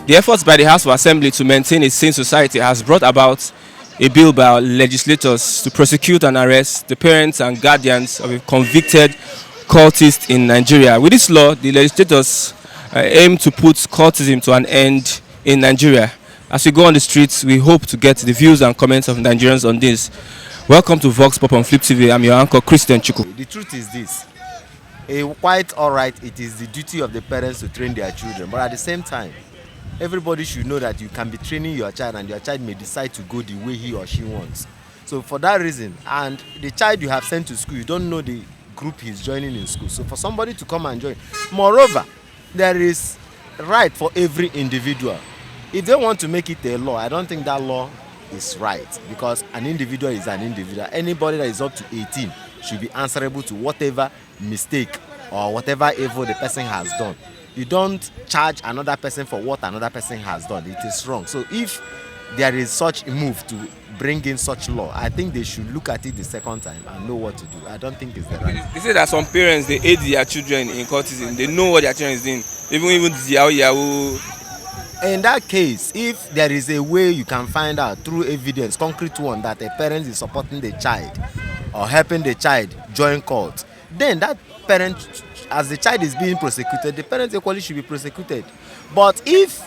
The efforts by the House of Assembly to maintain a sane society has brought about a bill by legislators to prosecute and arrest the parents and guardians of a convicted cultist in Nigeria. With this law, the legislators aim to put cultism to an end in Nigeria. As we go on the streets, we hope to get the views and comments of Nigerians on this. Welcome to Vox Pop on Flip TV. I'm your anchor, Christian Chuku. The truth is this. Quite all right, it is the duty of the parents to train their children. But at the same time, everybody should know that you can be training your child and your child may decide to go the way he or she wants. So for that reason, and the child you have sent to school, you don't know the group he's joining in school. So for somebody to come and join. Moreover, there is right for every individual. If they want to make it a law, I don't think that law is right, because an individual is an individual. Anybody that is up to 18 should be answerable to whatever mistake or whatever evil the person has done. You don't charge another person for what another person has done. It is wrong. So if there is such a move to bring in such law, I think they should look at it the second time and know what to do. I don't think it's the right. They say that some parents, they aid their children in cultism. They know what their children is doing. Even the yahoo. In that case, if there is a way you can find out through evidence, concrete one, that a parent is supporting the child or helping the child join cult, then that parent, as the child is being prosecuted, the parent equally should be prosecuted. But if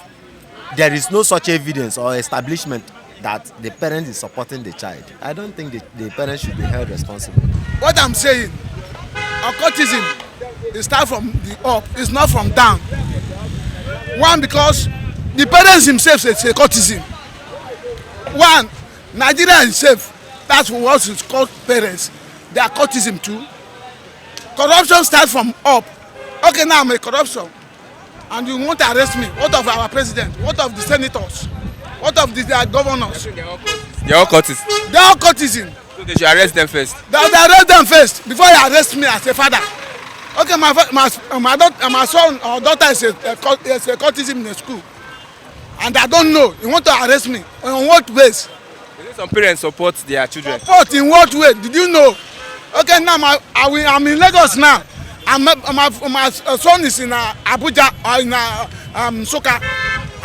there is no such evidence or establishment that the parent is supporting the child, I don't think the parent should be held responsible. What I'm saying, cultism, it starts from the up, it's not from down. One, because the parents themselves say cultism. One, Nigeria itself, that's what is called parents. They are cultism too. Corruption starts from up. Okay, now I'm a corruption, and you want to arrest me. What of our president? What of the senators? What of their governors? They're all cultists. They are cultism. So they should arrest them first. They arrest them first before you arrest me as a father. Okay, my son or daughter is a cultism in the school, and I don't know. You want to arrest me on what base? Some parents support their children. Support in what way? Did you know? Okay, now I'm in Lagos now. My son is in Abuja or in Soka,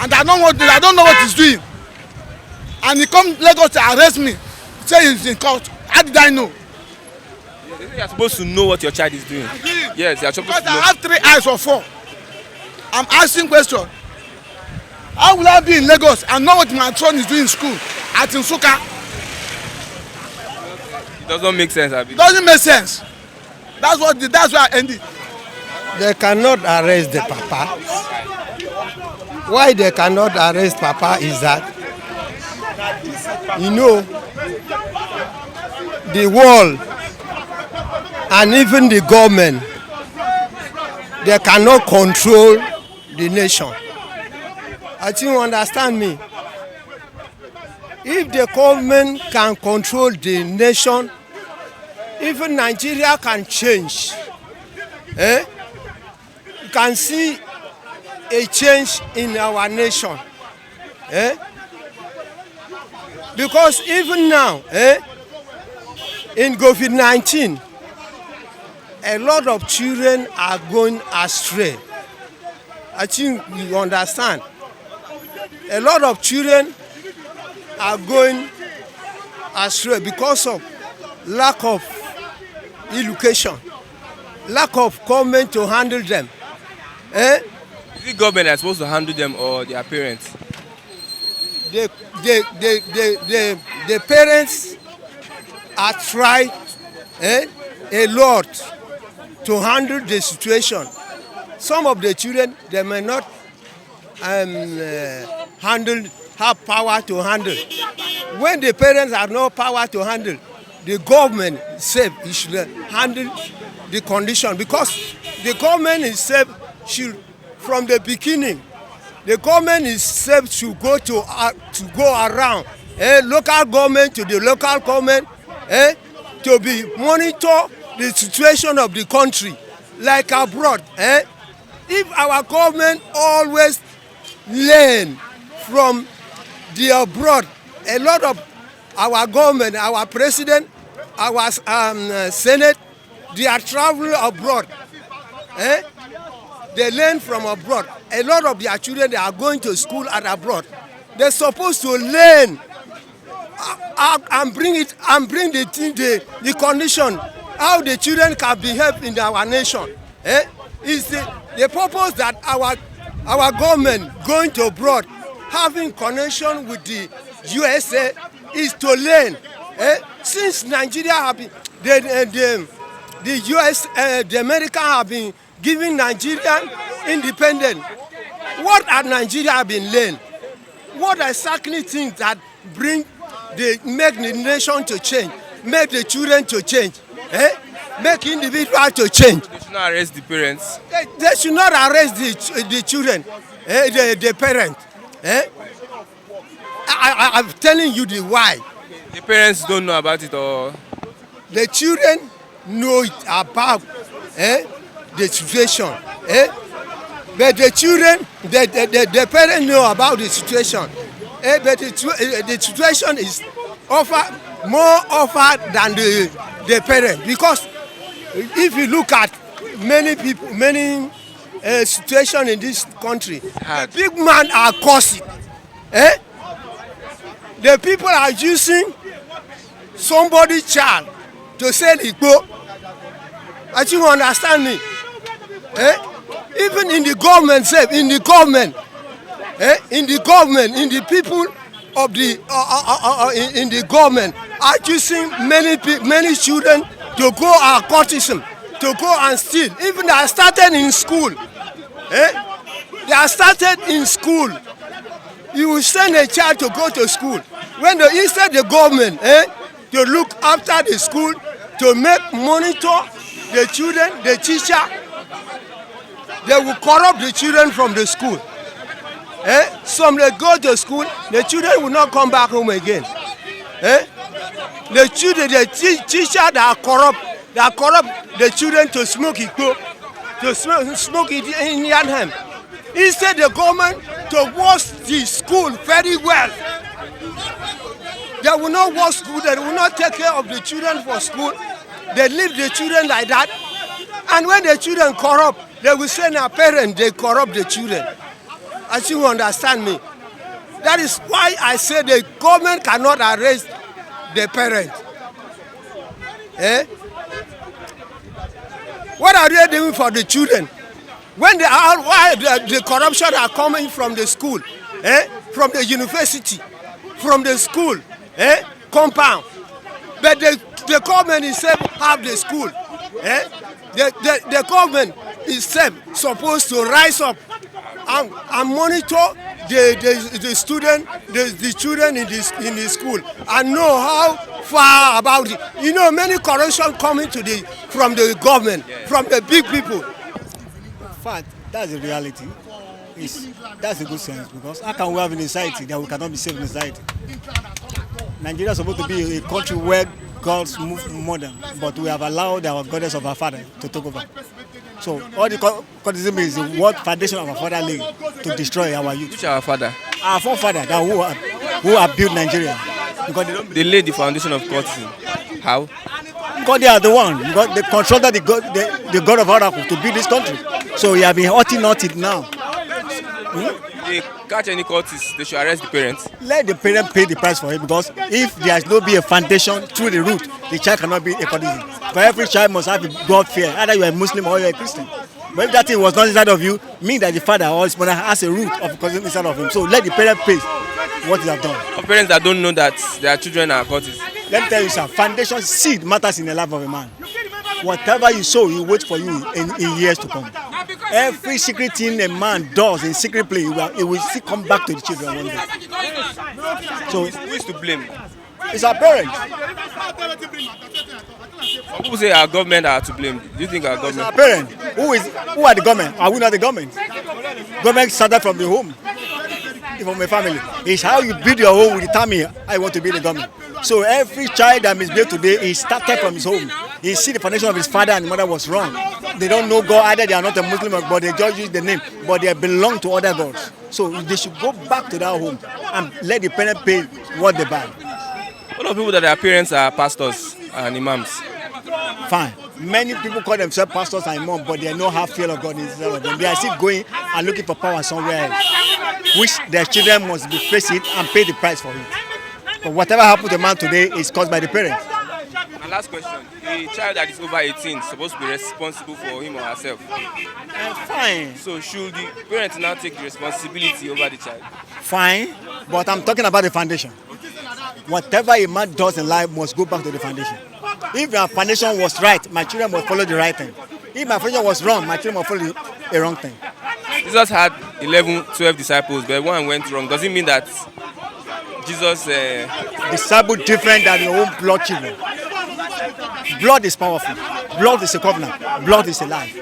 and I don't know what he's doing. And he come Lagos to arrest me, say he's in court. How did I know? You are supposed to know what your child is doing. Yes, you are supposed to know. I have 3 eyes or 4. I'm asking question. How will I be in Lagos and know what my son is doing in school at Nsuka? It doesn't make sense, Abi. It doesn't make sense. That's why I ended. They cannot arrest the papa. Why they cannot arrest papa is that, you know, the world and even the government, they cannot control the nation. I think you understand me. If the government can control the nation, even Nigeria can change. You can see a change in our nation. Because even now, in COVID-19, a lot of children are going astray. I think you understand. A lot of children are going astray because of lack of education, lack of government to handle them. Is it government that's supposed to handle them or their parents? The parents are trying a lot to handle the situation. Some of the children, they may not have power to handle. When the parents have no power to handle, the government itself should handle the condition, because the government itself should, from the beginning, the government itself should go around, local government to the local government, to be monitor the situation of the country, like abroad. If our government always learn from the abroad, a lot of our government, our president, our Senate, they are traveling abroad. They learn from abroad. a lot of their children they are going to school and abroad. They're supposed to learn and bring the condition how the children can behave in our nation. Is the purpose that our government going to abroad having connection with the USA is to learn. Since Nigeria have been the US the America have been giving Nigerian independence. What have Nigeria been learned? What exactly things that make the nation to change, make the children to change, make individuals to change? They should not arrest the parents. They should not arrest the children, the parents. I'm telling you the why. The parents don't know about it, or The children know it about the situation. But the children, the parents know about the situation. But the situation is more offered than the parent, because if you look at many people, many situations in this country, the big man are causing. The people are using somebody's child to sell Igbo. I think you understand me. Even in the government, in the people of in the government are using many children to go cultism, to go and steal. Even they are started in school. They are started in school. You will send a child to go to school. When instead the government to look after the school, to monitor the children, the teacher, they will corrupt the children from the school. Some they go to school, the children will not come back home again. The children, the teacher that are corrupt the children to smoke it, to smoke it in Indian hemp. Instead the government to wash the school very well. They will not wash school, they will not take care of the children for school. They leave the children like that. And when the children corrupt, they will send a parent, they corrupt the children. I think you understand me. That is why I say the government cannot arrest the parent. What are they doing for the children? When the corruption are coming from the school, from the university, from the school, compound. But the government itself have the school. The government itself supposed to rise up and monitor the student, the children in the school, and know how far about it. You know, many corruption coming from the government, from the big people. In fact, that's the reality. That's a good sense, because how can we have in a society that we cannot be safe in society? Nigeria is supposed to be a country where gods move modern, but we have allowed our goddess of our father to take over. So all the cultism is what foundation of our father laid to destroy our youth. which our father? Our forefather who have built Nigeria, because They laid the foundation of cultism. How? because they are the one. Because they controlled the god of Oracle to build this country. So we have been hurting it now. If they catch any cultists, they should arrest the parents. Let the parent pay the price for it, because if there is no be a foundation through the root, the child cannot be a cultist. For every child must have a God fear, either you are a Muslim or you are a Christian. But if that thing was not inside of you, mean that the father or his mother has a root of cultism inside of him. So let the parent pay what he have done. For parents that don't know that their children are cultists. Let me tell you, sir, foundation seed matters in the life of a man. Whatever you sow, he waits for you in years to come. Every secret thing a man does in secret play, it will still come back to the children one day. So Who is to blame? it's our parents. Some people say our government are to blame. Do you think our It's government? our parents. Who are the government? Are we not the government? Government started from the home, from a family. It's how you build your home will determine how you want to build the government. So every child that misbehaved today is started from his home. He see the foundation of his father and mother was wrong. They don't know God, either they are not a Muslim, but they just use the name, but they belong to other gods. So they should go back to that home and let the parent pay what they buy. A lot of people that their parents are pastors and imams. Fine. Many people call themselves pastors and imams, but they don't have fear of God inside of them. They are still going are looking for power somewhere else, which their children must be face it and pay the price for it. But whatever happened to a man today is caused by the parents. And last question: a child that is over 18 is supposed to be responsible for him or herself. Fine, So should the parents now take the responsibility over the child? fine, but I'm talking about the foundation. Whatever a man does in life must go back to the foundation. If my foundation was right, my children must follow the right thing. If my foundation was wrong, my children must follow the wrong thing. Jesus had 11, 12 disciples, but one went wrong. Does it mean that Jesus? Disciple different than your own blood children. Blood is powerful. Blood is a covenant. Blood is a life.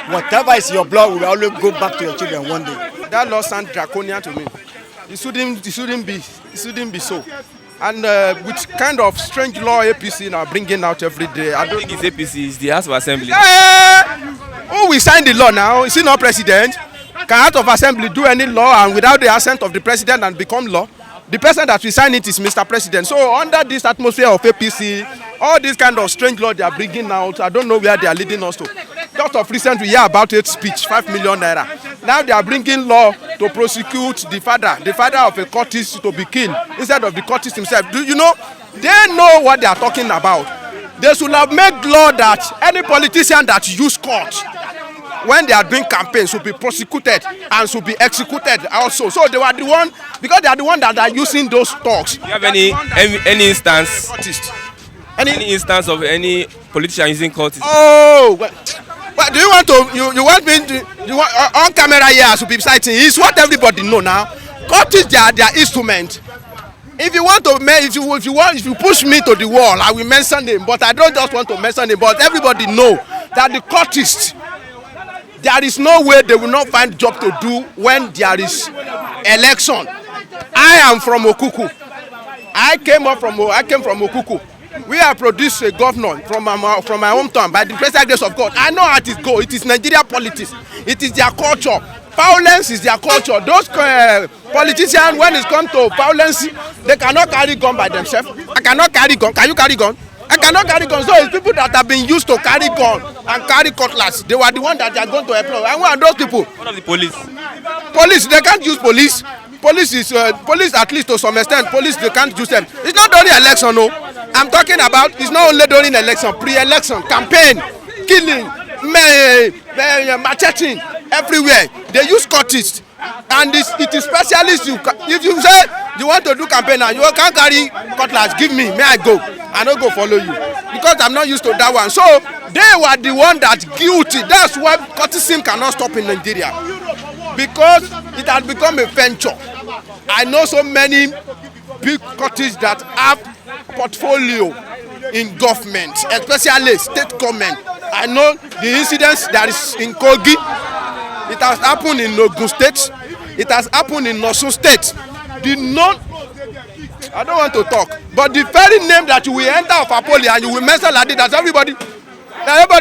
Whatever is your blood will always go back to your children one day. That law sounds draconian to me. It shouldn't be so. And with kind of strange law APC now bringing out every day. I don't think it's APC, it's the House of Assembly. Who will sign the law now? Is he not president? Can House of Assembly do any law and without the assent of the president and become law? The person that will sign it is Mr. President. So under this atmosphere of APC, all these kind of strange law they are bringing out, I don't know where they are leading us to. Just of recent we hear about hate speech, 5 million naira. Now they are bringing law to prosecute the father of a cultist to be killed instead of the cultist himself. Do you know? They know what they are talking about. They should have made law that any politician that use court when they are doing campaigns should be prosecuted and should be executed also. So they were the one, because they are the one that are using those talks. Do you have any instance? Any instance of any politician using cultists? Oh, well, do you want to? You want me to? You want on camera here to be citing? It's what everybody know now. Cultists, they are their instrument. If you want to, if you push me to the wall, I will mention them. But I don't just want to mention them. But everybody know that the cultists, there is no way they will not find job to do when there is election. I am from Okuku. I came from Okuku. We have produced a governor from my hometown by the gracious grace of God. I know how it goes. It is Nigeria politics. It is their culture. Violence is their culture. Those politicians, when it comes to violence, they cannot carry gun by themselves. I cannot carry gun. Can you carry gun? I cannot carry gun. So it's people that have been used to carry gun and carry cutlass. They were the ones that they are going to employ. And who are those people? What of the police? Police, they can't use police. Police is police, at least to some extent. Police, they can't use them. It's not only election, no. I'm talking about. It's not only during election, pre-election, campaign, killing, macheting, everywhere. They use cultists, and it is specialists. If you say you want to do campaign and you can't carry cutlass, give me. May I go? I don't go follow you because I'm not used to that one. So they were the one that's guilty. That's why cultism cannot stop in Nigeria, because it has become a venture. I know so many big cultists that have portfolio in government, especially state government. I know the incidents that is in Kogi. It has happened in Ogun State. It has happened in Osun State. I don't want to talk, but the very name that you will enter of Apollo and you will mention like this, that everybody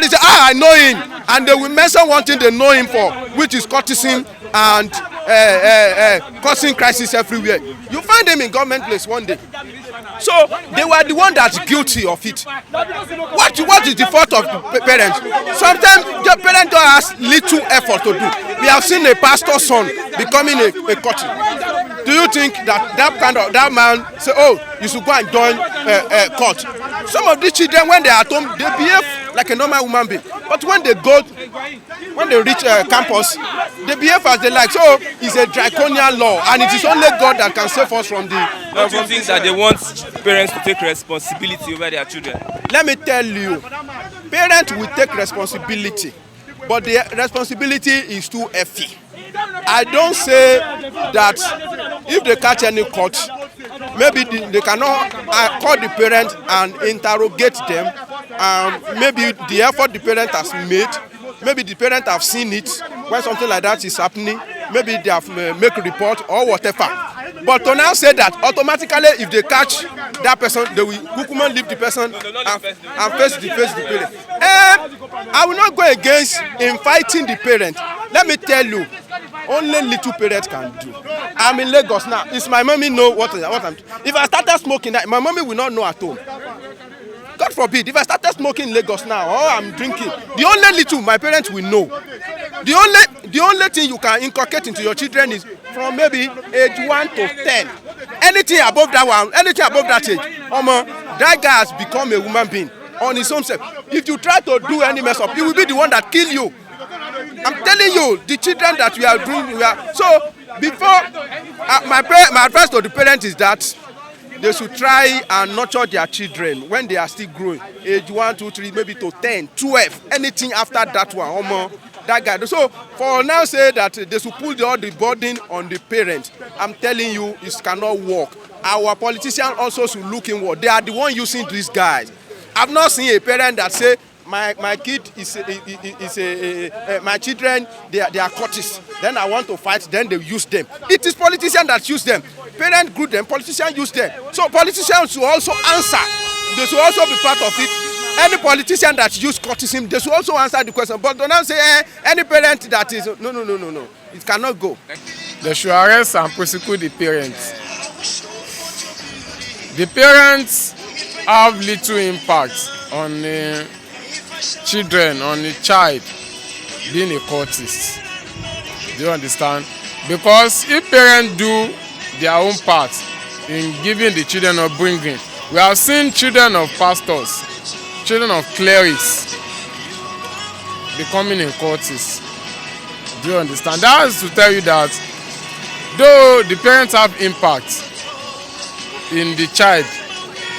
say, I know him, and they will mention one thing they know him for, which is cultism and causing crisis everywhere. You find them in government place one day. So they were the one that's guilty of it. What is the fault of the parents? Sometimes the parent has little effort to do. We have seen a pastor's son becoming a cultist. Do you think that man say, oh, you should go and join a cult? Some of these children, when they are at home, they behave like a normal human being. But when they reach campus, they behave as they like. So it's a draconian law, and it is only God that can save us from the. Don't you think that they want parents to take responsibility over their children? Let me tell you, parents will take responsibility, but the responsibility is too heavy. I don't say that if they catch any cult, maybe they cannot call the parent and interrogate them. Maybe the effort the parent has made, maybe the parent have seen it when something like that is happening. Maybe they have make a report or whatever. But to now say that automatically if they catch that person, they will leave the person and face the parent. I will not go against in fighting the parent. Let me tell you, only little parents can do. I'm in Lagos now. Is my mommy know what I'm? If I started smoking, my mommy will not know at all. God forbid, if I started smoking in Lagos now, or I'm drinking, the only little my parents will know. the only thing you can inculcate into your children is from maybe age 1 to 10. Anything above that one, anything above that age, that guy has become a human being on his own self. If you try to do any mess up, he will be the one that kill you. I'm telling you, the children that we are doing, so before my advice to the parents is that they should try and nurture their children when they are still growing, age 1, 2, 3, maybe to 10, 12, anything after that one, that guy. So for now, say that they should put all the burden on the parents. I'm telling you, it cannot work. Our politicians also should look inward. They are the one using these guys. I've not seen a parent that say my kid my children they are cultists. Then I want to fight. Then they use them. It is politicians that use them. Parents group them. Politicians use them. So politicians should also answer. They should also be part of it. Any politician that use cultism, they should also answer the question. But do not say any parent that is no. It cannot go. They should arrest and prosecute the parents. The parents have little impact on the children, on the child being a cultist. Do you understand? Because if parents do their own part in giving the children upbringing, we have seen children of pastors, children of clerics becoming a cultist. Do you understand? That is to tell you that though the parents have impact in the child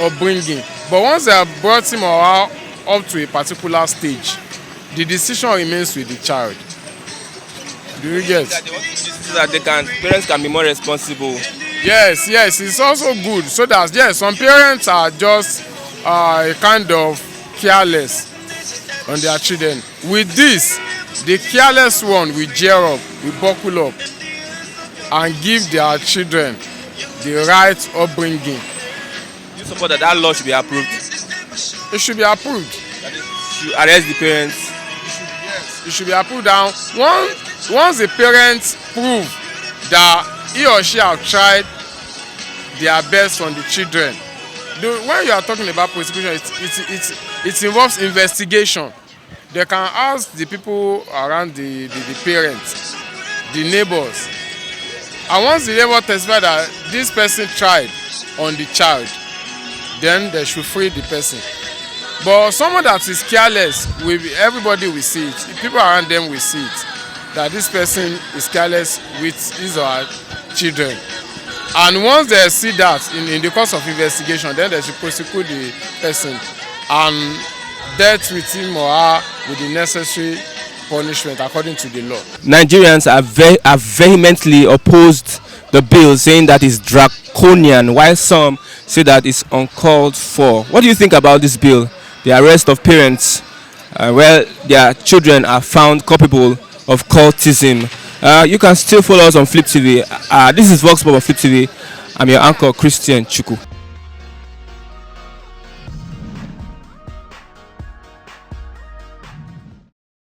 upbringing, but once they have brought him or her up to a particular stage, the decision remains with the child. Do you get? So that parents can be more responsible. Yes, it's also good so that yes, some parents are just a kind of careless on their children. With this, the careless one will gear up, will buckle up, and give their children the right upbringing. You support that law should be approved? It should be approved. You arrest the parents? It should be approved down. Once the parents prove that he or she have tried their best on the children, when you are talking about prosecution, it involves investigation. They can ask the people around the parents, the neighbors, and once the neighbor testify that this person tried on the child, then they should free the person. But someone that is careless, everybody will see it. People around them will see it, that this person is careless with his or her children. And once they see that in the course of investigation, then they should prosecute the person and dealt with him or her with the necessary punishment according to the law. Nigerians have vehemently opposed the bill, saying that it's draconian, while some say that it's uncalled for. What do you think about this bill? The arrest of parents where their children are found culpable of cultism. You can still follow us on Flip TV. This is Vox Pop on Flip TV. I'm your anchor, Christian Chuku.